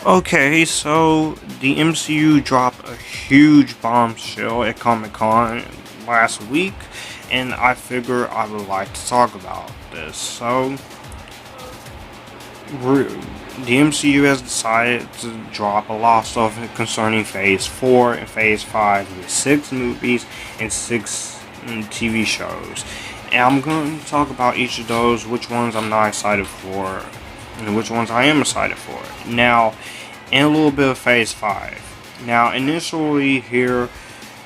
Okay, so the MCU dropped a huge bombshell at Comic Con last week, and I figure I would like to talk about this. So, the MCU has decided to drop a lot of stuff concerning Phase 4 and Phase 5 with 6 movies and 6 TV shows. And I'm going to talk about each of those, which ones I'm not excited for, and which ones I am excited for. Now, and a little bit of Phase 5. Now, initially here,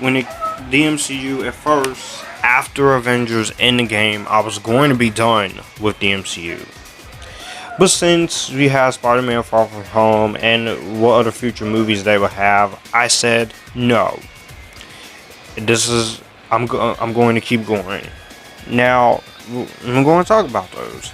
the MCU at first, after Avengers Endgame, I was going to be done with the MCU. But since we have Spider-Man Far From Home and what other future movies they will have, I said no. I'm going to keep going. Now, I'm going to talk about those.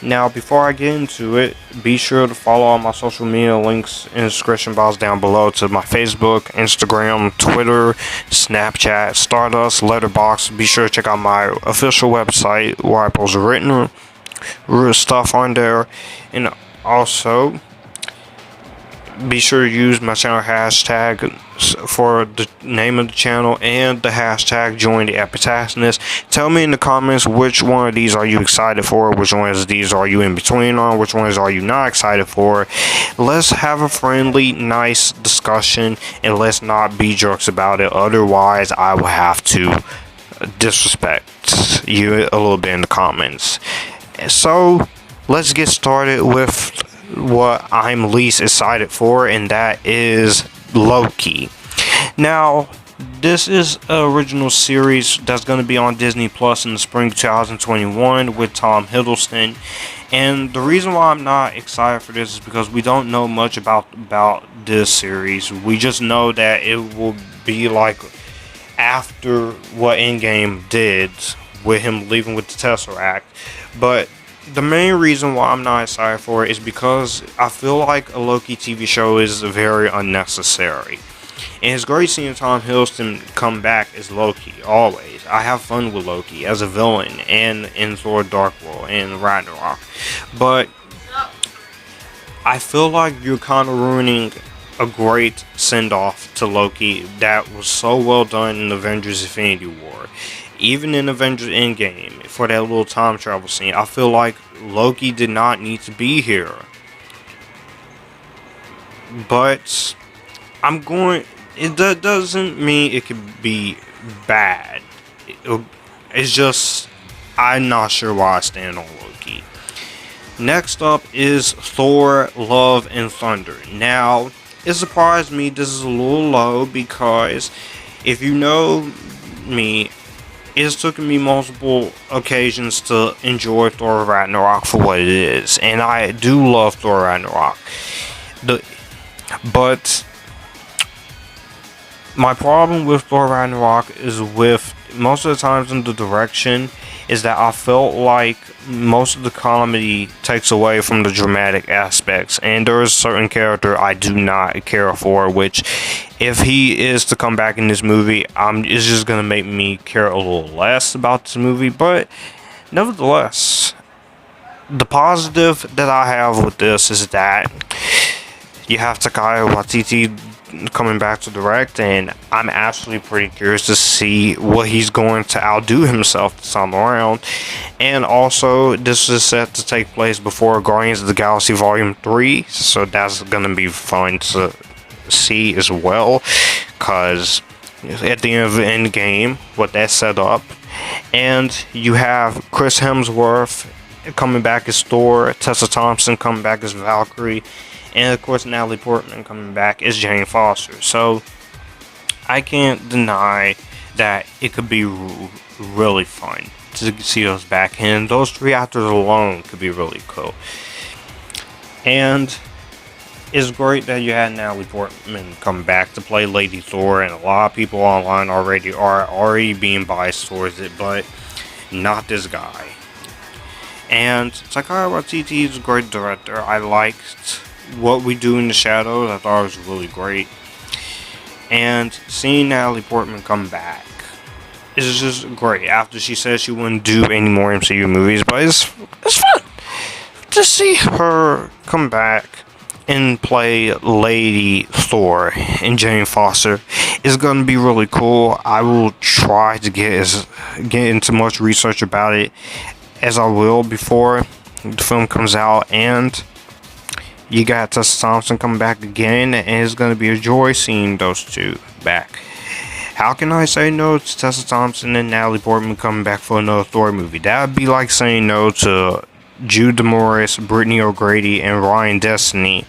Now, before I get into it, be sure to follow all my social media links in the description box down below to my Facebook, Instagram, Twitter, Snapchat, Stardust, Letterboxd. Be sure to check out my official website where I post written stuff on there, and also be sure to use my channel hashtag for the name of the channel and the hashtag join the epictasness. Tell me in the comments which one of these are you excited for, which ones of these are you in between on, which ones are you not excited for. Let's have a friendly, nice discussion, and let's not be jerks about it. Otherwise, I will have to disrespect you a little bit in the comments. So, let's get started with what I'm least excited for, and that is Loki. Now, this is an original series that's going to be on Disney Plus in the spring 2021 with Tom Hiddleston. And the reason why I'm not excited for this is because we don't know much about this series. We just know that it will be like after what Endgame did with him leaving with the Tesseract. But the main reason why I'm not excited for it is because I feel like a Loki TV show is very unnecessary. And it's great seeing Tom Hiddleston come back as Loki, always. I have fun with Loki as a villain and in Thor Dark World and Ragnarok. But I feel like you're kind of ruining a great send-off to Loki that was so well done in Avengers Infinity War. Even in Avengers Endgame, for that little time travel scene, I feel like Loki did not need to be here. But that doesn't mean it could be bad. It's just, I'm not sure where I stand on Loki. Next up is Thor, Love and Thunder. Now, it surprised me this is a little low because if you know me, it's taken me multiple occasions to enjoy Thor Ragnarok for what it is, and I do love Thor Ragnarok. But my problem with Thor Ragnarok is with most of the times in the direction is that I felt like most of the comedy takes away from the dramatic aspects, and there is a certain character I do not care for, which if he is to come back in this movie, it's just going to make me care a little less about this movie. But nevertheless, the positive that I have with this is that you have Taika Waititi coming back to direct, and I'm actually pretty curious to see what he's going to outdo himself this time around. And also, this is set to take place before Guardians of the Galaxy Volume 3, so that's going to be fun to see as well, because at the end of the Endgame, what that set up. And you have Chris Hemsworth coming back as Thor, Tessa Thompson coming back as Valkyrie, and of course Natalie Portman coming back as Jane Foster. So I can't deny that it could be really fun to see those back, and those 3 actors alone could be really cool. And it's great that you had Natalie Portman come back to play Lady Thor, and a lot of people online are already being biased towards it, but not this guy. And Taika Waititi is a great director. I liked What We Do in the Shadows. I thought it was really great. And seeing Natalie Portman come back is just great. After she said she wouldn't do any more MCU movies, but it's fun to see her come back and play Lady Thor and Jane Foster is going to be really cool. I will try to get into much research about it as I will before the film comes out. And you got Tessa Thompson coming back again, and it's going to be a joy seeing those two back. How can I say no to Tessa Thompson and Natalie Portman coming back for another Thor movie? That would be like saying no to Jude Morris, Brittany O'Grady, and Ryan Destiny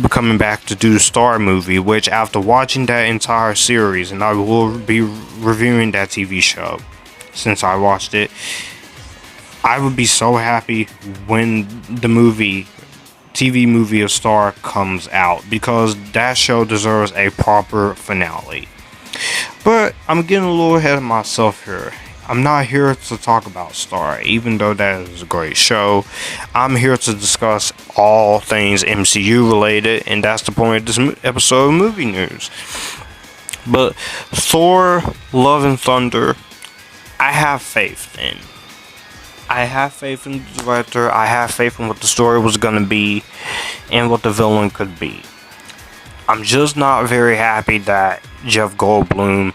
coming back to do the Star movie, which after watching that entire series, and I will be reviewing that TV show since I watched it, I would be so happy when the TV movie of Star comes out, because that show deserves a proper finale. But I'm getting a little ahead of myself here. I'm not here to talk about Star, even though that is a great show. I'm here to discuss all things MCU related, and that's the point of this episode of Movie News. But Thor, Love and Thunder, I have faith in. I have faith in the director. I have faith in what the story was going to be and what the villain could be. I'm just not very happy that Jeff Goldblum,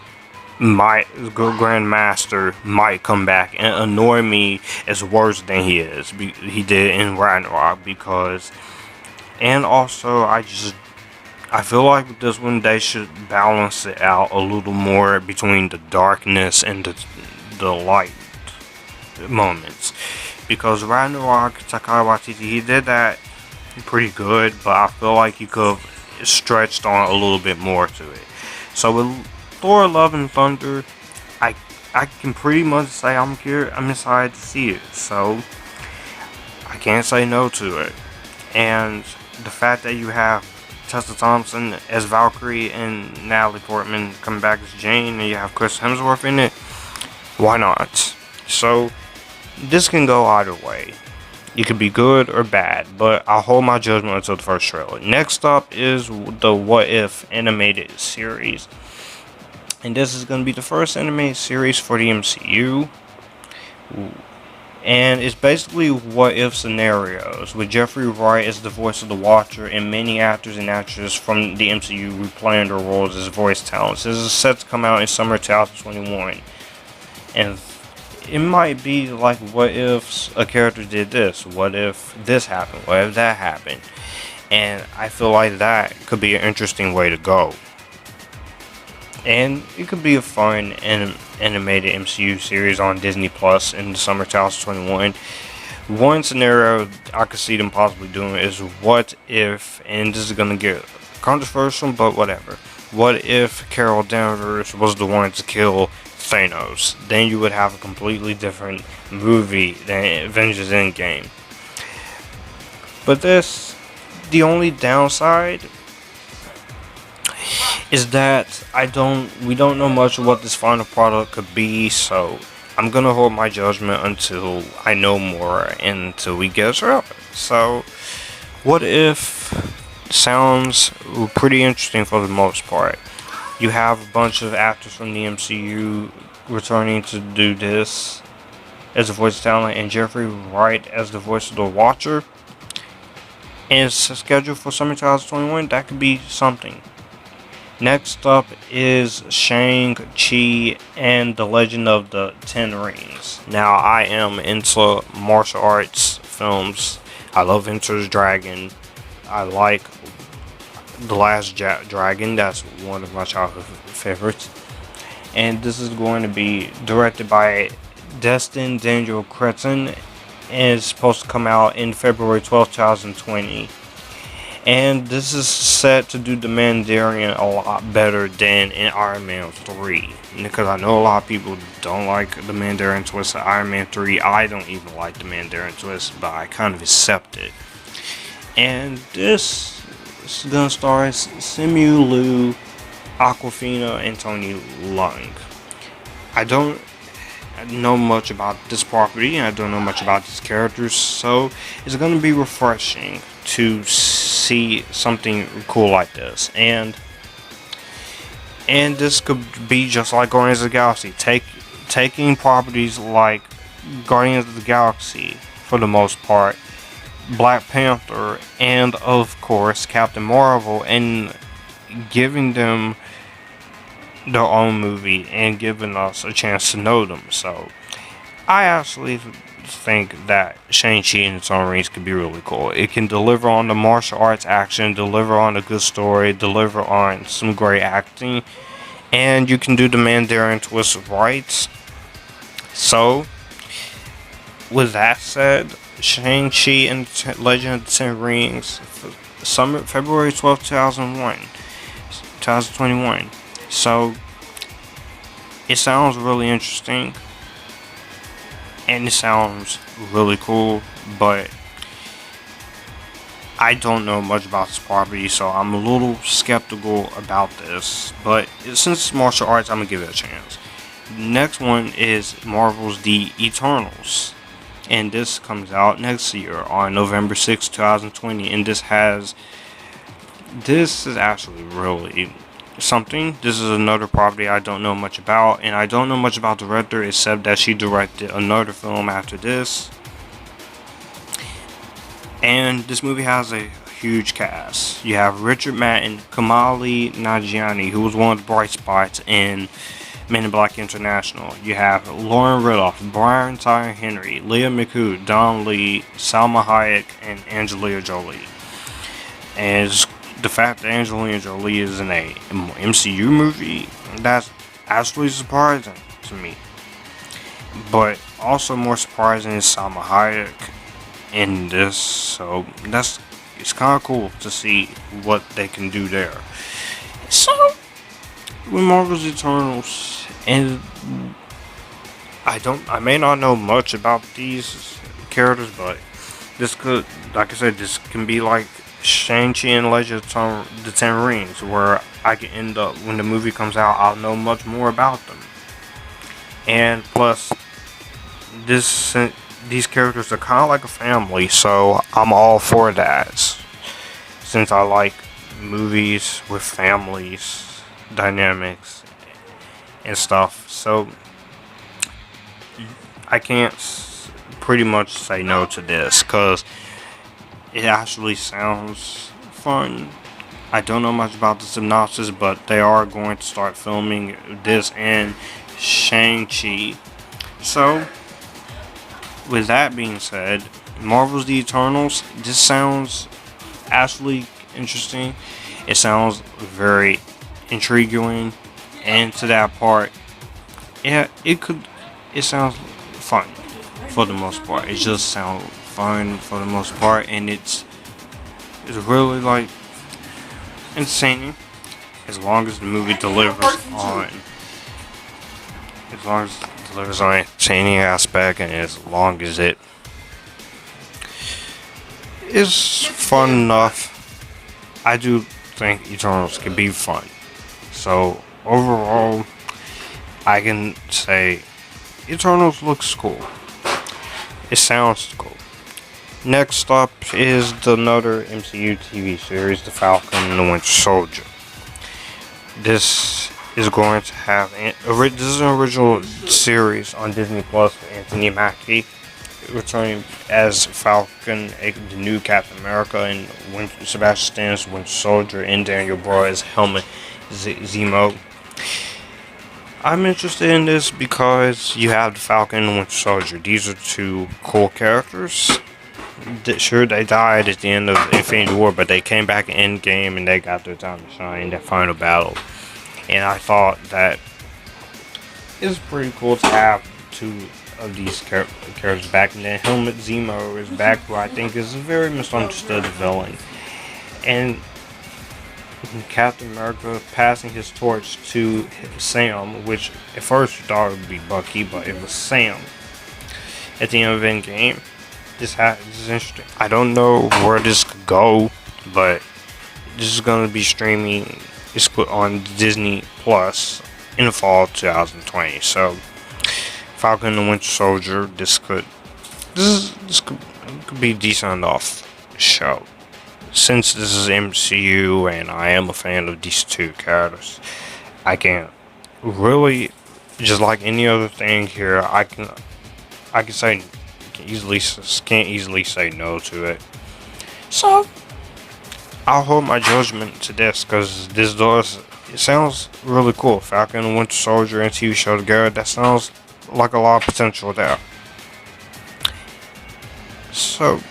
Grandmaster, might come back and annoy me as worse than he did in Ragnarok, because, and also I feel like with this one they should balance it out a little more between the darkness and the light moments, because Ragnarok, Taika Waititi, he did that pretty good, but I feel like he could have stretched on a little bit more to it. So with Thor, Love and Thunder, I can pretty much say I'm excited to see it, so I can't say no to it. And the fact that you have Tessa Thompson as Valkyrie and Natalie Portman coming back as Jane, and you have Chris Hemsworth in it, why not? So this can go either way. It could be good or bad, but I'll hold my judgment until the first trailer. Next up is the What If animated series. And this is going to be the first animated series for the MCU. And it's basically what if scenarios, with Jeffrey Wright as the voice of the Watcher and many actors and actresses from the MCU replaying their roles as voice talents. This is set to come out in summer 2021. And it might be like, what if a character did this? What if this happened? What if that happened? And I feel like that could be an interesting way to go. And it could be a fun animated MCU series on Disney Plus in the summer 2021. One scenario I could see them possibly doing is, what if, and this is going to get controversial, but whatever. What if Carol Danvers was the one to kill Thanos? Then you would have a completely different movie than Avengers Endgame. But the only downside is that we don't know much of what this final product could be, so I'm gonna hold my judgment until I know more and until we get a trailer. So, What If sounds pretty interesting for the most part. You have a bunch of actors from the MCU returning to do this as a voice talent, and Jeffrey Wright as the voice of the Watcher. And it's scheduled for summer 2021. That could be something. Next up is Shang-Chi and the Legend of the Ten Rings. Now, I am into martial arts films. I love Enter the Dragon. I like The Last Dragon. That's one of my childhood favorites. And this is going to be directed by Destin Daniel Cretton, and it's supposed to come out in February 12, 2020. And this is set to do the Mandarin a lot better than in Iron Man 3. Because I know a lot of people don't like the Mandarin twist of Iron Man 3. I don't even like the Mandarin twist, but I kind of accept it. And this is going to star Simu Liu, Awkwafina, and Tony Leung. I don't know much about this property, and I don't know much about these characters, so it's going to be refreshing to see something cool like this. And this could be just like Guardians of the Galaxy, taking properties like Guardians of the Galaxy for the most part, Black Panther, and of course Captain Marvel, and giving them their own movie and giving us a chance to know them. So I actually think that Shang-Chi and its own rings could be really cool. It can deliver on the martial arts action, deliver on a good story, deliver on some great acting, and you can do the Mandarin twist right. So, with that said, Shang-Chi and Legend of the Ten Rings, February 12th, 2021. So, it sounds really interesting, and it sounds really cool, but I don't know much about this property, so I'm a little skeptical about this. But since it's martial arts, I'm gonna give it a chance. Next one is Marvel's The Eternals, and this comes out next year on November 6, 2020. And this is actually really something. This is another property I don't know much about, and I don't know much about the director except that she directed another film after this. And this movie has a huge cast. You have Richard Madden, Kamali Nanjiani, who was one of the bright spots in Men in Black International. You have Lauren Ridloff, Brian Tyree Henry, Leah McHugh, Don Lee, Salma Hayek, and Angelina Jolie. And the fact that Angelina Jolie is in a MCU movie, that's absolutely surprising to me. But also more surprising is Salma Hayek in this, so it's kind of cool to see what they can do there. So with Marvel's Eternals, and I may not know much about these characters, but this could, like I said, this can be like Shang-Chi and Legend of the Ten Rings, where I can end up, when the movie comes out, I'll know much more about them. And plus, these characters are kind of like a family, so I'm all for that, since I like movies with families, dynamics, and stuff. So I can't pretty much say no to this, because it actually sounds fun. I don't know much about the synopsis, but they are going to start filming this and Shang-Chi. So with that being said, Marvel's The Eternals, this sounds actually interesting. It sounds very intriguing, and to that part, yeah, it sounds fun for the most part. It just sounds fun for the most part, and it's really like entertaining, as long as the movie delivers on entertaining aspect, and as long as it is fun enough. I do think Eternals can be fun. So overall, I can say Eternals looks cool. It sounds cool. Next up is another MCU TV series, The Falcon and the Winter Soldier. This is going to have this is an original series on Disney Plus with Anthony Mackie returning as Falcon, the new Captain America, and Sebastian Stan's Winter Soldier, and Daniel Brühl as Helmut Zemo. I'm interested in this because you have the Falcon and Winter Soldier. These are two cool characters. Sure, they died at the end of Infinity War, but they came back in Endgame and they got their time to shine in that final battle. And I thought that it's pretty cool to have two of these characters back. And then Helmut Zemo is back, who I think is a very misunderstood villain. And Captain America passing his torch to Sam, which at first you thought it would be Bucky, but it was Sam at the end of Endgame. This is interesting. I don't know where this could go, but this is going to be streaming. It's on Disney Plus in the fall of 2020. So, Falcon and the Winter Soldier. This could be a decent enough show. Since this is MCU and I am a fan of these two characters, I can really, just like any other thing here, I can say can't easily say no to it. So I'll hold my judgment to this because it sounds really cool. Falcon and Winter Soldier and TV show together. That sounds like a lot of potential there. So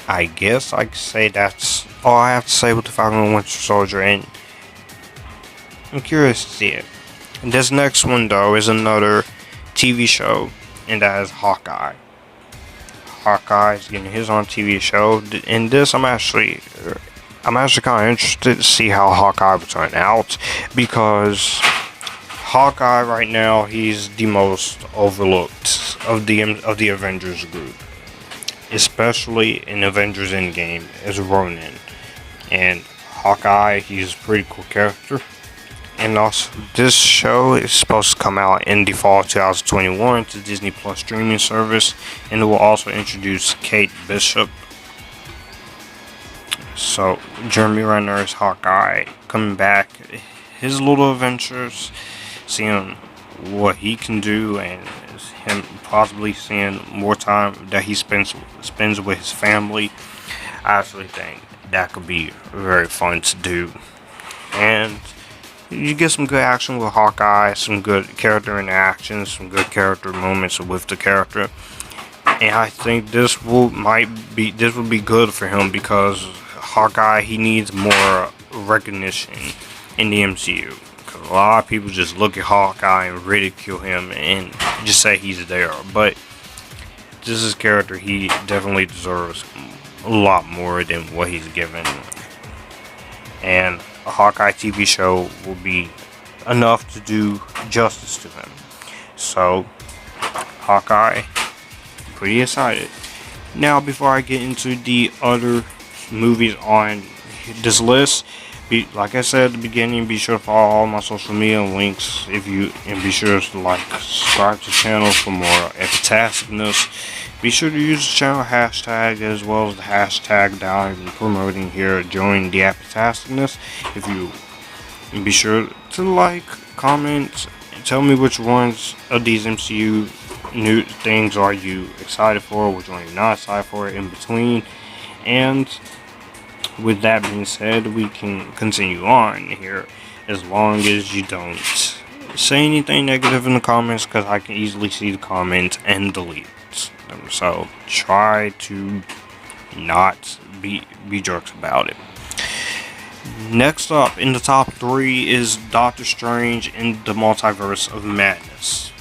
I guess I could say that's all I have to say with the Falcon and Winter Soldier, and I'm curious to see it. And this next one though is another TV show, and that is Hawkeye. Hawkeye is getting his own TV show. In this, I'm actually kind of interested to see how Hawkeye will turn out, because Hawkeye right now, he's the most overlooked of the Avengers group, especially in Avengers Endgame as Ronin. And Hawkeye, he's a pretty cool character. And also, this show is supposed to come out in the fall of 2021 to Disney Plus streaming service, and it will also introduce Kate Bishop. So, Jeremy Renner's Hawkeye coming back, his little adventures, seeing what he can do, and him possibly seeing more time that he spends with his family. I actually think that could be very fun to do, and you get some good action with Hawkeye, some good character interactions, some good character moments with the character. And I think this will be good for him, because Hawkeye, he needs more recognition in the MCU. Because a lot of people just look at Hawkeye and ridicule him and just say he's there. But this is a character he definitely deserves a lot more than what he's given. And a Hawkeye TV show will be enough to do justice to him. So, Hawkeye, pretty excited. Now, before I get into the other movies on this list, like I said at the beginning, be sure to follow all my social media links and be sure to subscribe to the channel for more epitasticness. Be sure to use the channel hashtag as well as the hashtag that I'm promoting here, join the epitasticness. And be sure to comment, and tell me which ones of these MCU new things are you excited for, which one you're not excited for, in between. And with that being said, we can continue on here, as long as you don't say anything negative in the comments, because I can easily see the comments and delete them. So try to not be jerks about it. Next up in the top 3 is Doctor Strange in the Multiverse of Madness.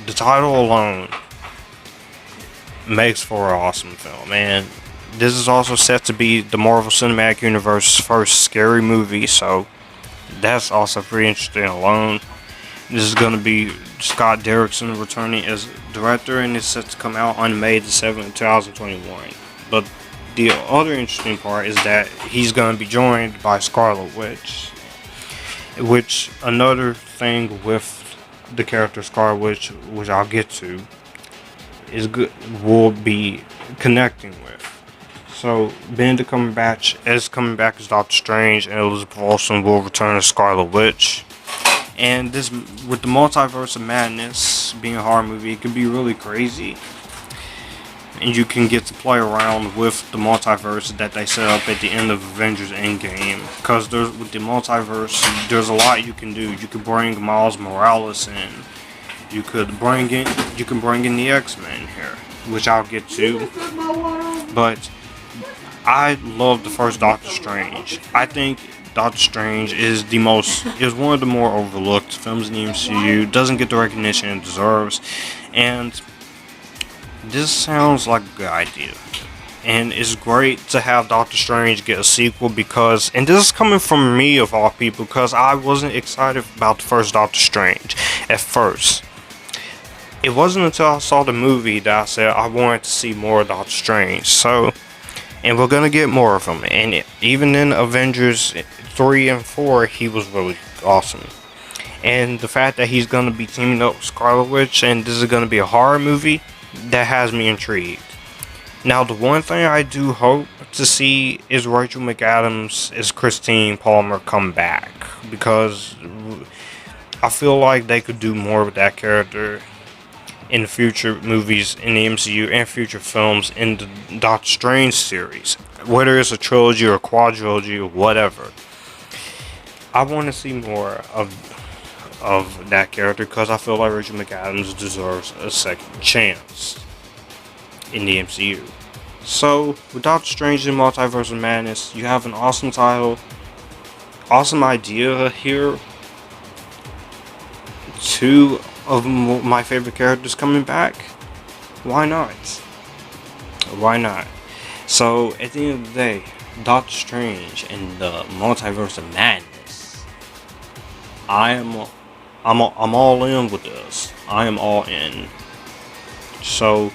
The title alone makes for an awesome film, and this is also set to be the Marvel Cinematic Universe's first scary movie, so that's also pretty interesting alone. This is going to be Scott Derrickson returning as director, and it's set to come out on May the 7th, 2021. But the other interesting part is that he's going to be joined by Scarlet Witch, which another thing with the character Scarlet Witch, which I'll get to, will be connecting with. So, Benedict Cumberbatch is coming back as Doctor Strange, and Elizabeth Olsen will return as Scarlet Witch. And this, with the Multiverse of Madness being a horror movie, it can be really crazy. And you can get to play around with the multiverse that they set up at the end of Avengers Endgame. Because with the multiverse, there's a lot you can do. You could bring Miles Morales in. You can bring in the X-Men here, which I'll get to. But I love the first Doctor Strange. I think Doctor Strange is one of the more overlooked films in the MCU. Doesn't get the recognition it deserves, and this sounds like a good idea. And it's great to have Doctor Strange get a sequel, because, and this is coming from me of all people, because I wasn't excited about the first Doctor Strange at first. It wasn't until I saw the movie that I said I wanted to see more of Doctor Strange. So, and we're gonna get more of him. And even in Avengers 3 and 4, he was really awesome. And the fact that he's gonna be teaming up with Scarlet Witch, and this is gonna be a horror movie, that has me intrigued. Now, the one thing I do hope to see is Rachel McAdams as Christine Palmer come back, because I feel like they could do more with that character in future movies in the MCU and future films in the Doctor Strange series, whether it's a trilogy or a quadrilogy or whatever. I want to see more of that character because I feel like Rachel McAdams deserves a second chance in the MCU. So, with Doctor Strange and Multiverse of Madness, you have an awesome title, awesome idea here. Two of my favorite characters coming back. Why not? Why not? So, at the end of the day, Doctor Strange and the Multiverse of Madness. I'm all in with this. I am all in. So,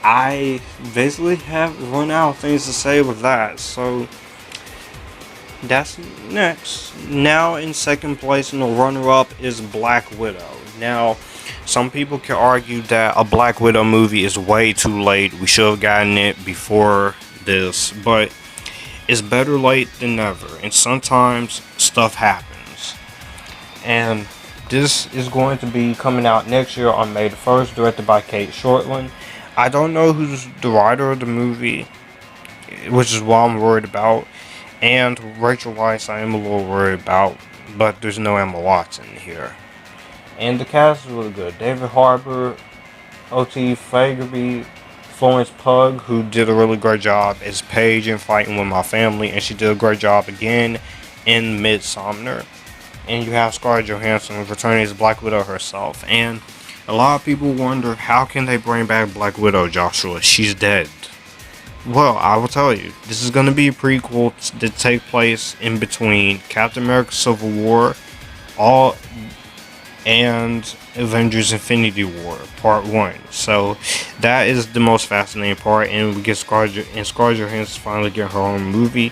I basically have run out of things to say with that. So, that's next. Now, in second place, and the runner-up is Black Widow. Now, some people can argue that a Black Widow movie is way too late. We should have gotten it before this, but it's better late than never. And sometimes stuff happens. And this is going to be coming out next year on May the 1st, directed by Kate Shortland. I don't know who's the writer of the movie, which is what I'm worried about. And Rachel Weisz I am a little worried about, but there's no Emma Watson here. And the cast is really good. David Harbour, O.T. Fagerby, Florence Pugh, who did a really great job as Paige in Fighting With My Family, and she did a great job again in Midsommar. And you have Scarlett Johansson returning as Black Widow herself. And a lot of people wonder, how can they bring back Black Widow, Joshua? She's dead. Well, I will tell you, this is going to be a prequel to take place in between Captain America Civil War and Avengers Infinity War Part 1. So that is the most fascinating part, and we get Scarlett Johansson finally get her own movie,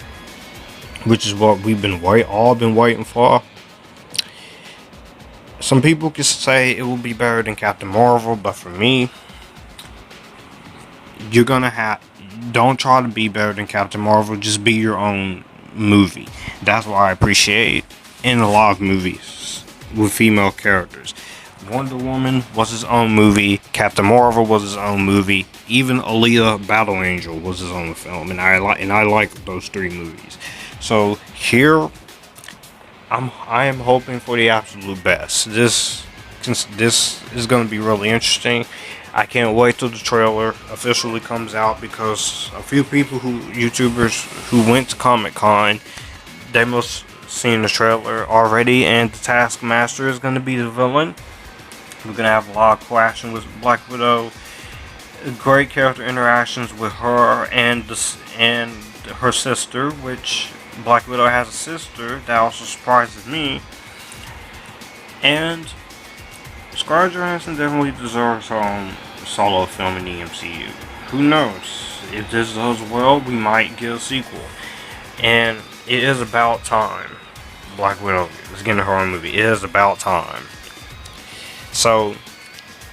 which is what we've all been waiting for. Some people can say it will be better than Captain Marvel, but for me, don't try to be better than Captain Marvel, just be your own movie. That's what I appreciate in a lot of movies with female characters. Wonder Woman was his own movie, Captain Marvel was his own movie, even Alita Battle Angel was his own film, and I like those three movies. So here, I am hoping for the absolute best. This is going to be really interesting. I can't wait till the trailer officially comes out, because a few YouTubers who went to Comic-Con, they must have seen the trailer already, and the Taskmaster is going to be the villain. We're going to have a lot of clashing with Black Widow, great character interactions with her and her sister, which Black Widow has a sister. That also surprises me. And Scarlett Johansson definitely deserves her own solo film in the MCU. Who knows? If this does well, we might get a sequel. And it is about time Black Widow is getting her own movie. It is about time. So,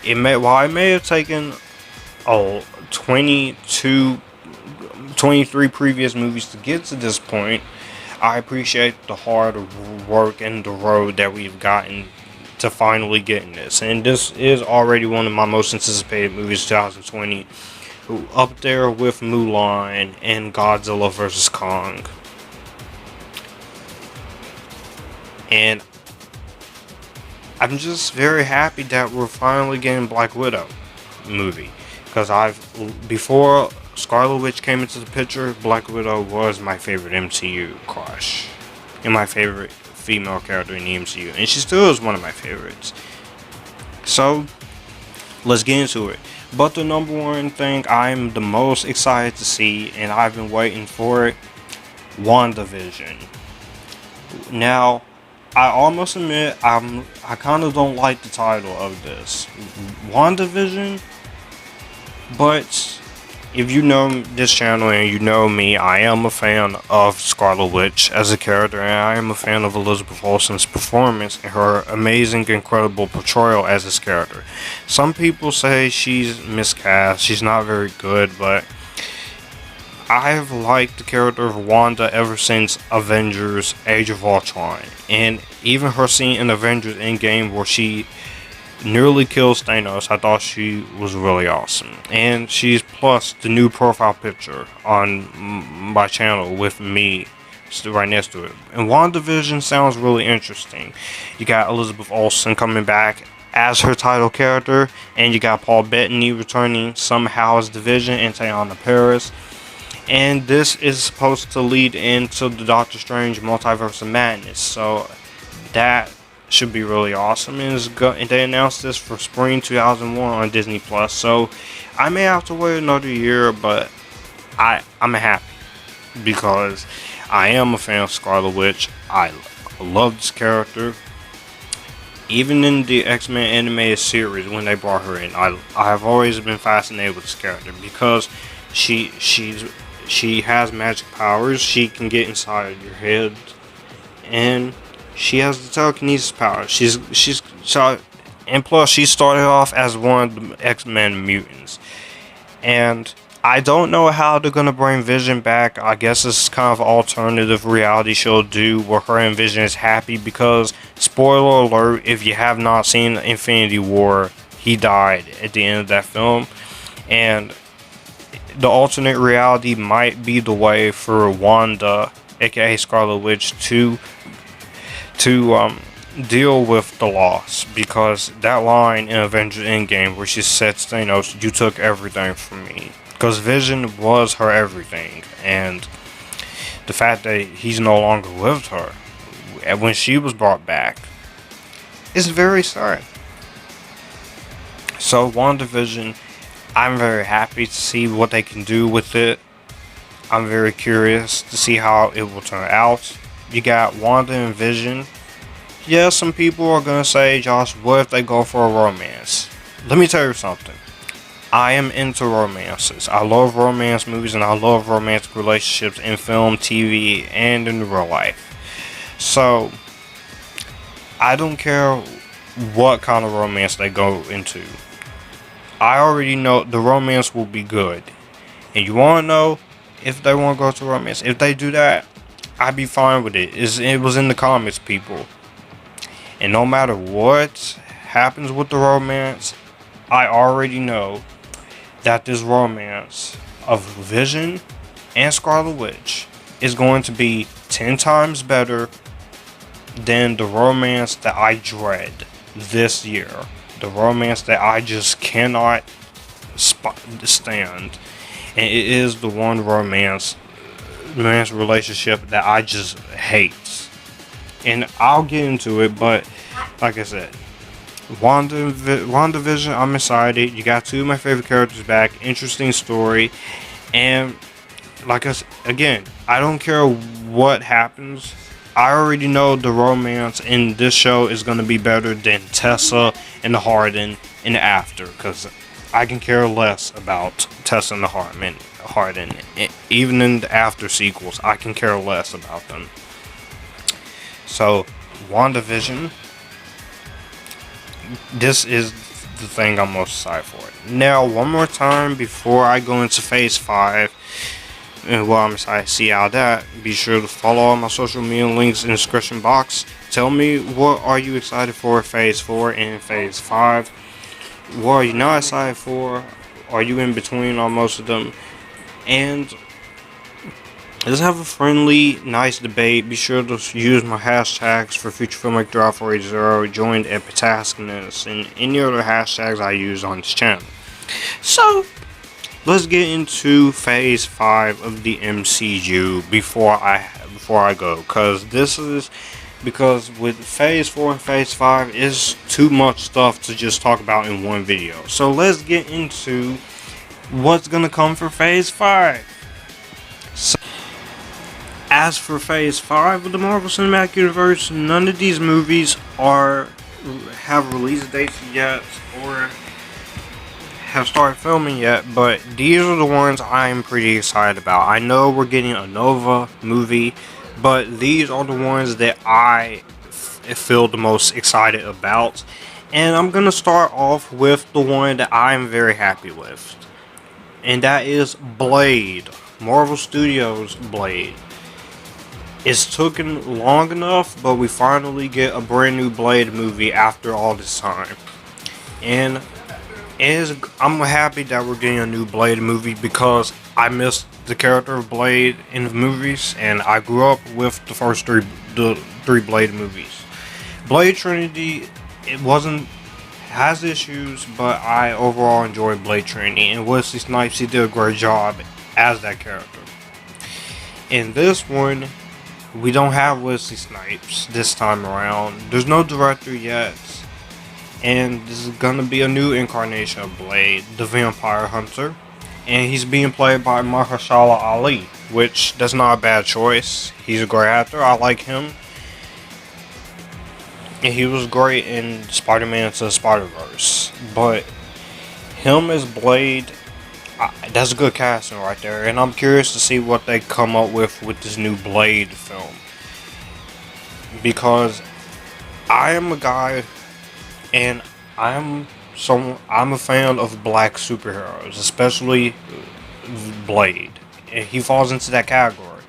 while it may have taken 23 previous movies to get to this point, I appreciate the hard work and the road that we've gotten to finally getting this. And this is already one of my most anticipated movies of 2020, up there with Mulan and Godzilla vs. Kong. And I'm just very happy that we're finally getting Black Widow movie, because before Scarlet Witch came into the picture, Black Widow was my favorite MCU crush and my favorite female character in the MCU, and she still is one of my favorites. So let's get into it. But the number one thing I'm the most excited to see, and I've been waiting for it, WandaVision. Now, I almost admit I kind of don't like the title of this, WandaVision, but if you know this channel and you know me, I am a fan of Scarlet Witch as a character, and I am a fan of Elizabeth Olsen's performance and her amazing, incredible portrayal as this character. Some people say she's miscast, she's not very good, but I have liked the character of Wanda ever since Avengers Age of Ultron. And even her scene in Avengers Endgame where she nearly kills Thanos. I thought she was really awesome. And she's plus the new profile picture on my channel with me right next to it. And WandaVision sounds really interesting. You got Elizabeth Olsen coming back as her title character, and you got Paul Bettany returning somehow as the Vision and Teyonah Parris. And this is supposed to lead into the Doctor Strange Multiverse of Madness, so that should be really awesome. And they announced this for spring 2001 on Disney Plus, so I may have to wait another year, but I'm happy because I am a fan of Scarlet Witch. I love this character. Even in the X-Men animated series, when they brought her in, I have always been fascinated with this character because she has magic powers. She can get inside your head, and she has the telekinesis power. And plus she started off as one of the X-Men mutants. And I don't know how they're gonna bring Vision back. I guess it's kind of an alternative reality show do where her and Vision is happy because, spoiler alert, if you have not seen Infinity War, he died at the end of that film. And the alternate reality might be the way for Wanda, aka Scarlet Witch, to deal with the loss, because that line in Avengers Endgame where she said to Thanos, "You took everything from me," because Vision was her everything, and the fact that he's no longer with her when she was brought back is very sad. So WandaVision, I'm very happy to see what they can do with it. I'm very curious to see how it will turn out. You got Wanda and Vision. Yeah, some people are gonna say, Josh, what if they go for a romance? Let me tell you something. I am into romances. I love romance movies and I love romantic relationships in film, TV, and in real life. So, I don't care what kind of romance they go into. I already know the romance will be good. And you want to know if they want to go to romance? If they do that, I'd be fine with it. It was in the comics, people. And no matter what happens with the romance, I already know that this romance of Vision and Scarlet Witch is going to be 10 times better than the romance that I dread this year. The romance that I just cannot stand. And it is the one romance relationship that I just hate. And I'll get into it, but like I said, WandaVision, I'm excited. You got two of my favorite characters back. Interesting story. And like I said, again, I don't care what happens. I already know the romance in this show is going to be better than Tessa and the Harden in the After, because I can care less about Tessa and the Harden. Even in the After sequels, I can care less about them. So, WandaVision, this is the thing I'm most excited for. Now, one more time before I go into Phase 5, and I'm excited to see how that, be sure to follow all my social media links in the description box. Tell me, what are you excited for Phase 4 and Phase 5? What are you not excited for? Are you in between on most of them? And let's have a friendly, nice debate. Be sure to use my hashtags for Future Filmmaker 480, joined Epitaskinus, and any other hashtags I use on this channel. So, let's get into Phase 5 of the MCU before I go, because with Phase 4 and Phase 5 is too much stuff to just talk about in one video. So let's get into what's gonna come for Phase 5. So, as for Phase 5 of the Marvel Cinematic Universe, none of these movies have release dates yet or have started filming yet, but these are the ones I'm pretty excited about. I know we're getting a Nova movie, but these are the ones that I feel the most excited about. And I'm going to start off with the one that I'm very happy with. And that is Blade. Marvel Studios Blade. It's taken long enough, but we finally get a brand new Blade movie after all this time. And I'm happy that we're getting a new Blade movie because I missed the character of Blade in the movies, and I grew up with the three Blade movies. Blade Trinity, it wasn't has issues, but I overall enjoyed Blade Trinity, and Wesley Snipes, he did a great job as that character. In this one, we don't have Wesley Snipes this time around. There's no director yet. And this is gonna be a new incarnation of Blade, the Vampire Hunter. And he's being played by Mahershala Ali, which that's not a bad choice. He's a great actor. I like him. And he was great in Spider-Man Into the Spider-Verse. But him as Blade, that's a good casting right there. And I'm curious to see what they come up with this new Blade film. Because I am a guy, and I'm a fan of black superheroes, especially Blade. And he falls into that category.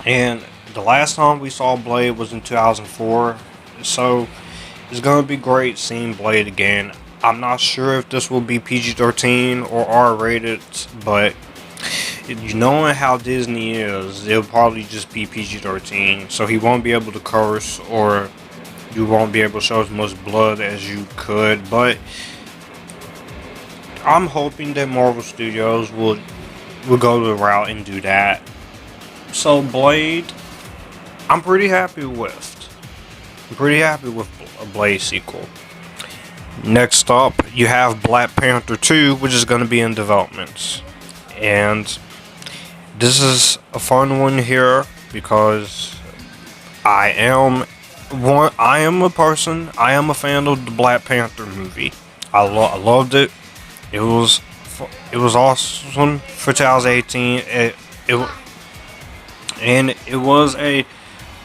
And the last time we saw Blade was in 2004, so it's gonna be great seeing Blade again. I'm not sure if this will be PG-13 or R-rated, but knowing how Disney is, it'll probably just be PG-13, so he won't be able to curse, or you won't be able to show as much blood as you could. But I'm hoping that Marvel Studios will go the route and do that. So Blade, I'm pretty happy with. A Blade sequel. Next up, you have Black Panther 2, which is going to be in development. And this is a fun one here because I am a fan of the Black Panther movie. I loved it. It was awesome for 2018. It was a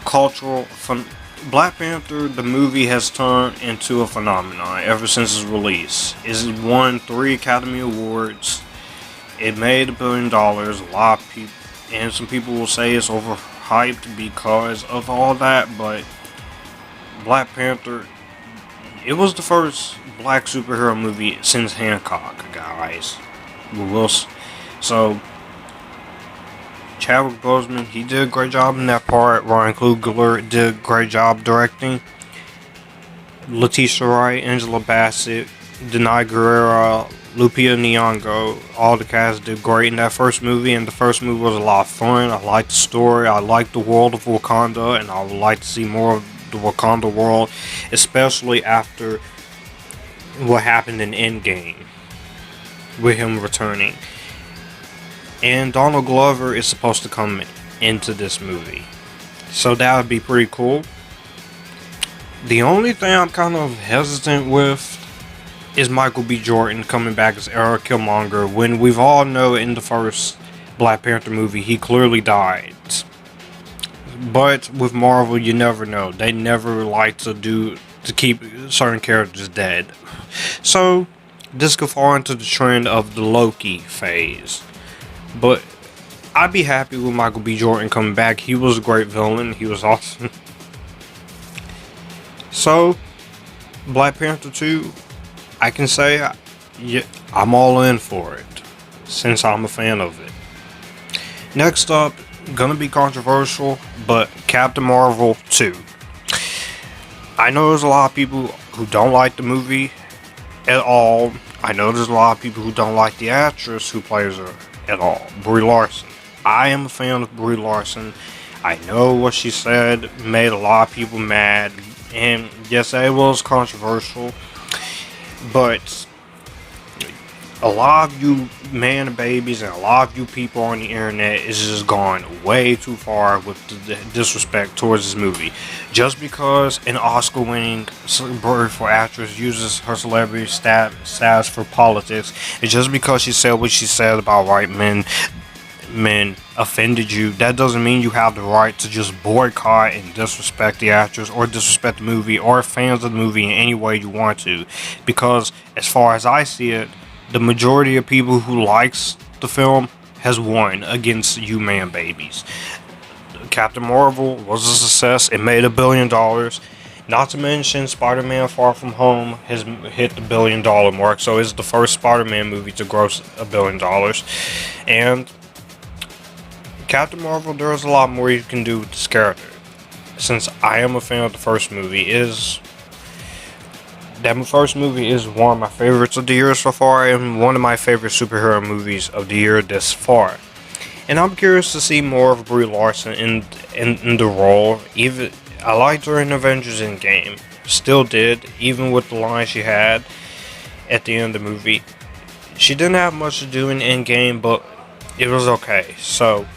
cultural Black Panther, the movie, has turned into a phenomenon ever since its release. It's won 3 Academy Awards. It made $1 billion. A lot of people, and some people will say it's overhyped because of all that, but Black Panther, it was the first black superhero movie since Hancock, guys. So Chadwick Boseman, he did a great job in that part. Ryan Coogler did a great job directing. Letitia Wright, Angela Bassett, Denai Guerrero, Lupita Nyong'o, all the cast did great in that first movie, and the first movie was a lot of fun. I liked the story, I liked the world of Wakanda, and I would like to see more of the Wakanda world, especially after what happened in Endgame with him returning. And Donald Glover is supposed to come into this movie, so that would be pretty cool. The only thing I'm kind of hesitant with is Michael B. Jordan coming back as Eric Killmonger, when we've all know in the first Black Panther movie he clearly died. But with Marvel, you never know. They never like to keep certain characters dead. So this could fall into the trend of the Loki phase. But I'd be happy with Michael B. Jordan coming back. He was a great villain. He was awesome. So, Black Panther 2, I can say I'm all in for it, since I'm a fan of it. Next up, gonna be controversial, but Captain Marvel 2. I know there's a lot of people who don't like the movie at all. I know there's a lot of people who don't like the actress who plays her at all, Brie Larson. I am a fan of Brie Larson. I know what she said made a lot of people mad, and yes, it was controversial, but a lot of you man babies and a lot of you people on the internet is just gone way too far with the disrespect towards this movie. Just because an Oscar-winning beautiful actress uses her celebrity status for politics, and just because she said what she said about white men offended you, that doesn't mean you have the right to just boycott and disrespect the actress or disrespect the movie or fans of the movie in any way you want to. Because as far as I see it, the majority of people who likes the film has won against you man babies. Captain Marvel was a success. It made $1 billion. Not to mention, Spider-Man Far From Home has hit the $1 billion mark, so it's the first Spider-Man movie to gross $1 billion. And Captain Marvel, there's a lot more you can do with this character. Since I am a fan of the first movie, that first movie is one of my favorites of the year so far, and one of my favorite superhero movies of the year this far. And I'm curious to see more of Brie Larson in the role. Even I liked her in Avengers Endgame, still did, even with the line she had at the end of the movie. She didn't have much to do in Endgame, but it was okay. So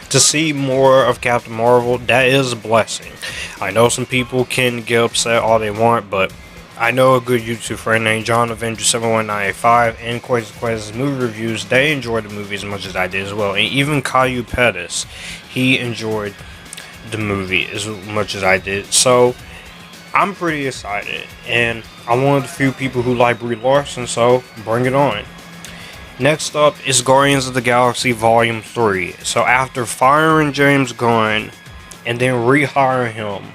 to see more of Captain Marvel, that is a blessing. I know some people can get upset all they want, but I know a good YouTube friend named John Avenger 71985 and Quays' movie reviews. They enjoyed the movie as much as I did as well. And even Caillou Pettis, he enjoyed the movie as much as I did. So I'm pretty excited, and I'm one of the few people who like Brie Larson, so bring it on. Next up is Guardians of the Galaxy Volume 3. So after firing James Gunn and then rehiring him,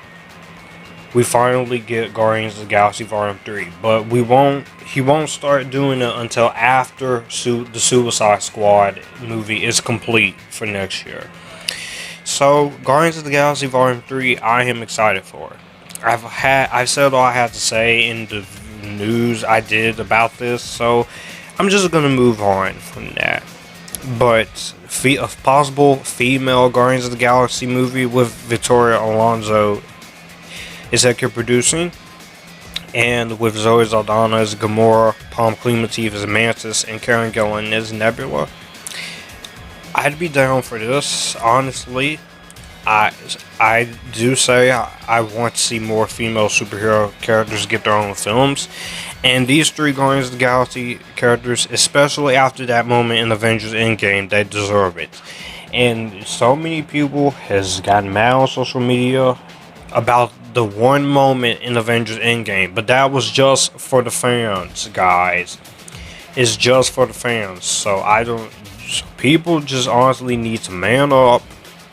we finally get Guardians of the Galaxy Volume 3. But he won't start doing it until after the Suicide Squad movie is complete for next year. So Guardians of the Galaxy Volume 3, I am excited for. I've said all I had to say in the news I did about this, so I'm just gonna move on from that. But a possible female Guardians of the Galaxy movie with Victoria Alonso executive producing, and with Zoe Saldana as Gamora, Palm Clemente as Mantis, and Karen Gillan as Nebula. I'd be down for this, honestly. I do say I want to see more female superhero characters get their own films, and these three Guardians of the Galaxy characters, especially after that moment in Avengers Endgame, they deserve it. And so many people has gotten mad on social media about the one moment in Avengers Endgame, but that was just for the fans, guys. It's just for the fans. So people just honestly need to man up,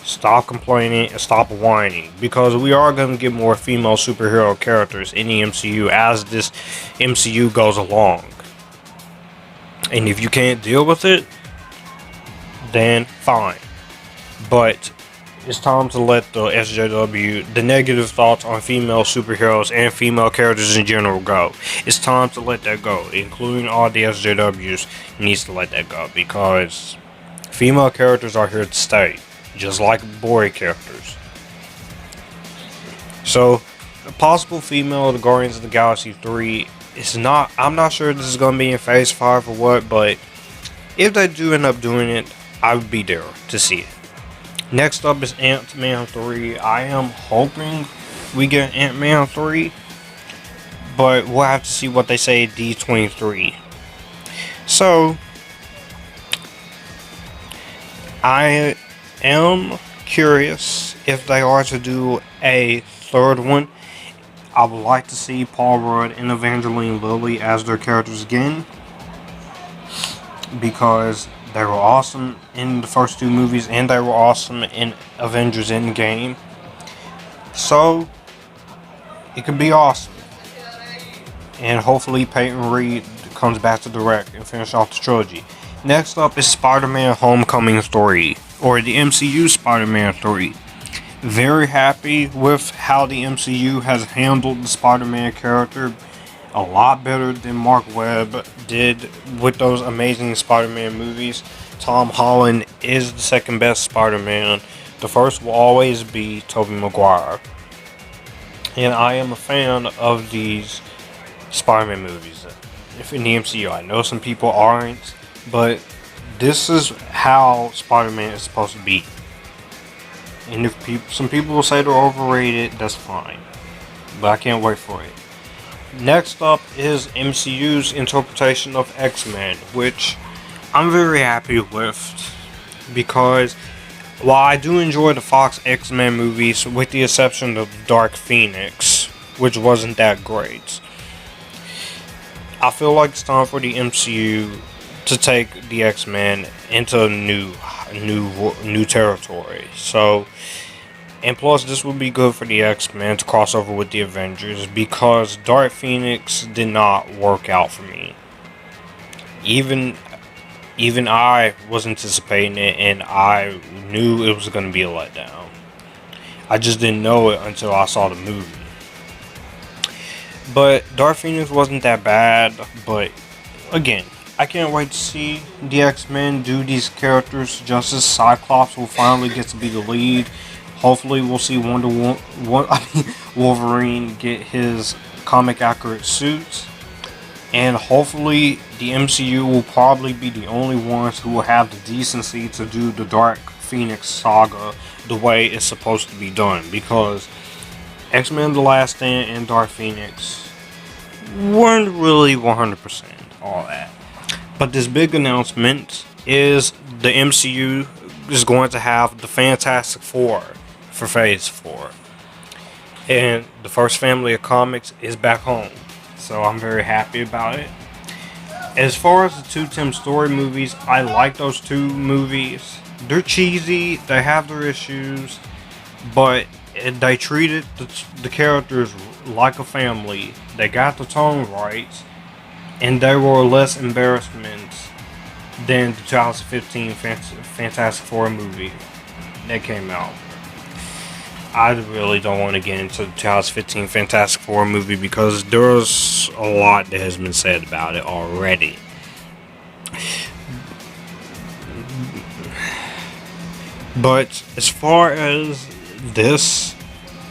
stop complaining, and stop whining, because we are going to get more female superhero characters in the MCU as this MCU goes along. And if you can't deal with it, then fine. But it's time to let the SJW, the negative thoughts on female superheroes and female characters in general, go. It's time to let that go, including all the SJWs needs to let that go, because female characters are here to stay, just like boy characters. So, a possible female of the Guardians of the Galaxy 3 is not, I'm not sure this is going to be in Phase 5 or what, but if they do end up doing it, I would be there to see it. Next up is Ant-Man 3. I am hoping we get Ant-Man 3, but we'll have to see what they say at D23. So, I am curious if they are to do a third one. I would like to see Paul Rudd and Evangeline Lilly as their characters again, because they were awesome in the first two movies, and they were awesome in Avengers Endgame. So, it could be awesome. And hopefully Peyton Reed comes back to direct and finish off the trilogy. Next up is Spider-Man Homecoming 3, or the MCU Spider-Man 3. Very happy with how the MCU has handled the Spider-Man character. A lot better than Mark Webb did with those amazing Spider-Man movies. Tom Holland is the second best Spider-Man. The first will always be Tobey Maguire. And I am a fan of these Spider-Man movies in the MCU. I know some people aren't, but this is how Spider-Man is supposed to be. And if some people will say they're overrated, that's fine. But I can't wait for it. Next up is MCU's interpretation of X-Men, which I'm very happy with, because while I do enjoy the Fox X-Men movies, with the exception of Dark Phoenix, which wasn't that great, I feel like it's time for the MCU to take the X-Men into new territory. So And plus, this would be good for the X-Men to cross over with the Avengers, because Dark Phoenix did not work out for me. Even I was anticipating it, and I knew it was going to be a letdown. I just didn't know it until I saw the movie. But Dark Phoenix wasn't that bad, but again, I can't wait to see the X-Men do these characters justice. Cyclops will finally get to be the lead. Hopefully we'll see Wolverine get his comic accurate suits. And hopefully the MCU will probably be the only ones who will have the decency to do the Dark Phoenix saga the way it's supposed to be done. Because X-Men The Last Stand and Dark Phoenix weren't really 100% all that. But this big announcement is the MCU is going to have the Fantastic Four for Phase 4. And the first family of comics is back home. So I'm very happy about it. As far as the two Tim Story movies, I like those two movies. They're cheesy, they have their issues, but they treated the characters like a family. They got the tone right, and they were less embarrassment than the 2015 Fantastic Four movie that came out. I really don't want to get into the 2015 Fantastic Four movie because there's a lot that has been said about it already. But as far as this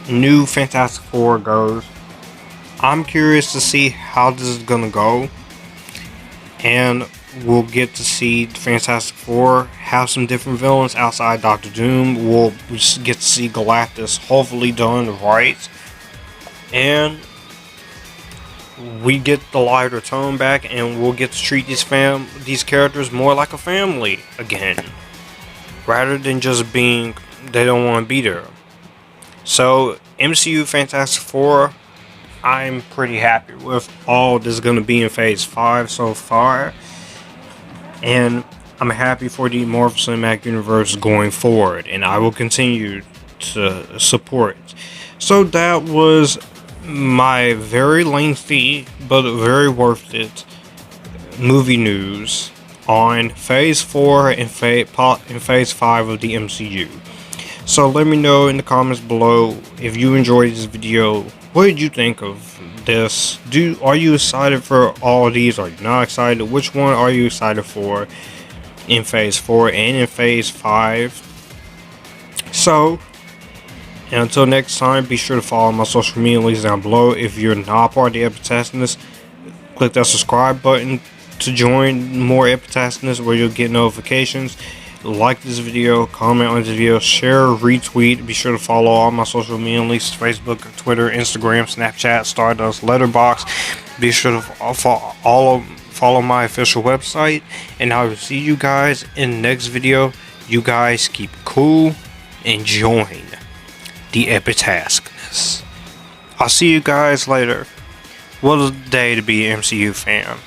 new Fantastic Four goes, I'm curious to see how this is going to go. And we'll get to see the Fantastic Four have some different villains outside Doctor Doom. We'll just get to see Galactus hopefully done right. And we get the lighter tone back, and we'll get to treat these characters more like a family again. Rather than just being, they don't want to be there. So, MCU Fantastic Four, I'm pretty happy with all this is going to be in Phase 5 so far. And I'm happy for the Marvel Cinematic Universe going forward. And I will continue to support. So that was my very lengthy, but very worth it, movie news on Phase 4 and Phase 5 of the MCU. So let me know in the comments below if you enjoyed this video. What did you think of this? Are you excited for all of these? Are you not excited? Which one are you excited for in Phase 4 and in Phase 5? So, and until next time, be sure to follow my social media links down below. If you're not part of the Epitastiness, click that subscribe button to join more Epitastiness where you'll get notifications. Like this video, comment on this video, share, retweet. Be sure to follow all my social media links: Facebook, Twitter, Instagram, Snapchat, Stardust, Letterboxd. Be sure to follow my official website, and I will see you guys in the next video. You guys keep cool and join the Epitaskness. I'll see you guys later. What a day to be an MCU fan.